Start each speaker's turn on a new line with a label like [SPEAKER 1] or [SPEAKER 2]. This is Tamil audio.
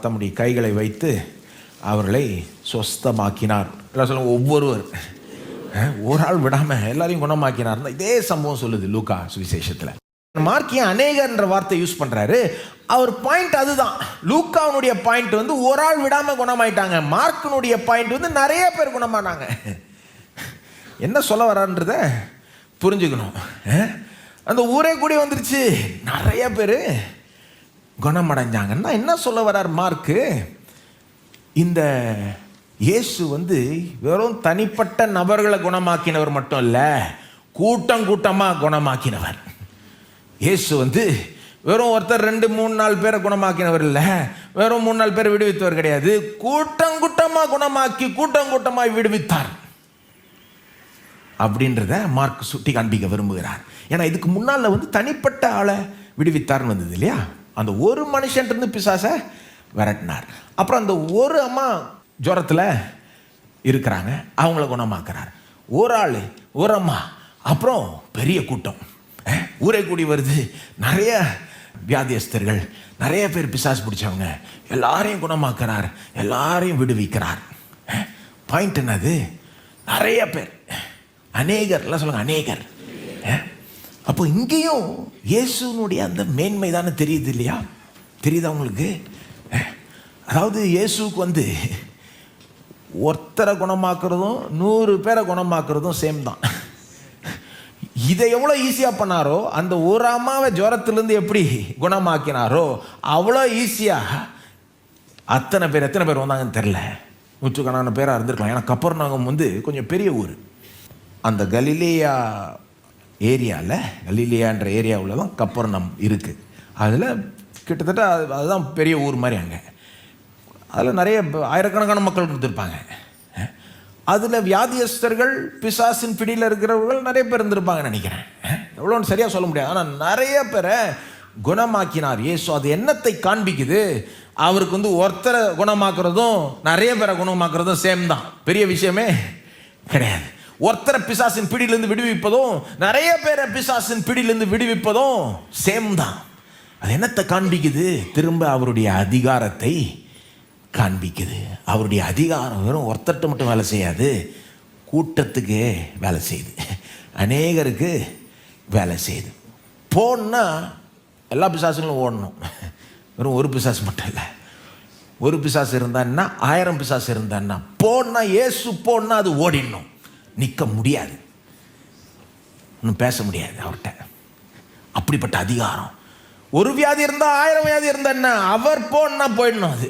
[SPEAKER 1] தம்முடைய கைகளை வைத்து அவர்களை சொஸ்தமாக்கினார். ஒவ்வொருவர் ஒரு ஆள் விடாமல் எல்லாரையும் குணமாக்கினார். இதே சம்பவம் சொல்லுது லூக்கா சுவிசேஷத்தில். மார்க் ஏன் அநேகர்ன்ற வார்த்தை யூஸ் பண்ணுறாரு? அவர் பாயிண்ட் அதுதான். லூக்காவுடைய பாயிண்ட் ஒரு ஆள் விடாமல் குணமாயிட்டாங்க. மார்க்கினுடைய பாயிண்ட் நிறைய பேர் குணமானாங்க. என்ன சொல்ல வரான்றத புரிஞ்சுக்கணும். அந்த ஊரே கூடி வந்துருச்சு, நிறைய பேர் குணமடைஞ்சாங்கன்னா என்ன சொல்ல வர்றார் மார்க்கு? இந்த இயேசு வெறும் தனிப்பட்ட நபர்களை குணமாக்கினவர் மட்டும் இல்லை, கூட்டம் கூட்டமாக குணமாக்கினவர். இயேசு வெறும் ஒருத்தர் 2-3-4 பேரை குணமாக்கினவர் இல்லை, வெறும் 3-4 பேரை விடுவித்தவர் கிடையாது. கூட்டம் கூட்டமாக குணமாக்கி கூட்டம் கூட்டமாக விடுவித்தார் அப்படின்றத மார்க் சுட்டி காண்பிக்க விரும்புகிறார். ஏன்னா இதுக்கு முன்னால் தனிப்பட்ட ஆளை விடுவித்தார்னு வந்தது இல்லையா? அந்த ஒரு மனுஷன்ட்டு பிசாசை விரட்டினார். அப்புறம் அந்த ஒரு அம்மா ஜுரத்தில் இருக்கிறாங்க, அவங்கள குணமாக்குறார். ஒரு ஆள், ஒரு அம்மா, அப்புறம் பெரிய கூட்டம் ஊரே கூடி வருது. நிறைய வியாதியஸ்தர்கள், நிறைய பேர் பிசாசு பிடிச்சவங்க, எல்லாரையும் குணமாக்குறார், எல்லாரையும் விடுவிக்கிறார். பாயிண்ட் என்னது? நிறைய பேர், அநேகர் எல்லாம் சொல்லுங்க, அநேகர். அப்போ இங்கேயும் இயேசுனுடைய அந்த மேன்மை தானே தெரியுது இல்லையா? தெரியுதா உங்களுக்கு? அதாவது இயேசுக்கு ஒருத்தரை குணமாக்குறதும் 100 பேரை குணமாக்குறதும் சேம் தான். இதை எவ்வளோ ஈஸியாக பண்ணாரோ, அந்த ஒரு அம்மாவை ஜுரத்துலேருந்து எப்படி குணமாக்கினாரோ அவ்வளோ ஈஸியாக எத்தனை பேர் வந்தாங்கன்னு தெரில, நூற்றுக்கணக்கான பேராக இருந்திருக்கலாம். ஏன்னா கப்பர்நாகம் கொஞ்சம் பெரிய ஊர். அந்த கலிலேயா ஏரியாவில், கலிலேயான்ற ஏரியாவில் தான் கப்பர்நாம் இருக்குது. அதில் கிட்டத்தட்ட அதுதான் பெரிய ஊர் மாதிரி. அங்கே அதில் நிறைய ஆயிரக்கணக்கான மக்கள் இருந்திருப்பாங்க. அதில் வியாதியஸ்தர்கள், பிசாசின் பிடியில் இருக்கிறவர்கள் நிறைய பேர் இருந்திருப்பாங்கன்னு நினைக்கிறேன். எவ்வளோன்னு சரியாக சொல்ல முடியாது, ஆனால் நிறைய பேரை குணமாக்கினார் இயேசு. அது என்னத்தை காண்பிக்குது? அவருக்கு ஒருத்தரை குணமாக்குறதும் நிறைய பேரை குணமாக்குறதும் சேம் தான், பெரிய விஷயமே கிடையாது. ஒருத்தரை பிசாசின் பிடியிலிருந்து விடுவிப்பதும் நிறைய பேரை பிசாசின் பிடியிலிருந்து விடுவிப்பதும் சேம் தான். அது என்னத்தை காண்பிக்குது? திரும்ப அவருடைய அதிகாரத்தை காண்பிக்குது. அவருடைய அதிகாரம் வெறும் ஒருத்தர்கிட்ட மட்டும் வேலை செய்யாது, கூட்டத்துக்கு வேலை செய்யுது, அநேகருக்கு வேலை செய்யுது. போன்னா எல்லா பிசாசுகளும் ஓடணும், வெறும் ஒரு பிசாசு மட்டும் இல்லை. ஒரு பிசாசு இருந்தான்னா 1000 பிசாசு இருந்தான்னா, போன்னா இயேசு போன்னா அது ஓடிடணும், நிற்க முடியாது, இன்னும் பேச முடியாது அவர்கிட்ட. அப்படிப்பட்ட அதிகாரம். ஒரு வியாதி இருந்தால் 1000 வியாதி இருந்தா என்ன, அவர் போன்னா போயிடணும். அது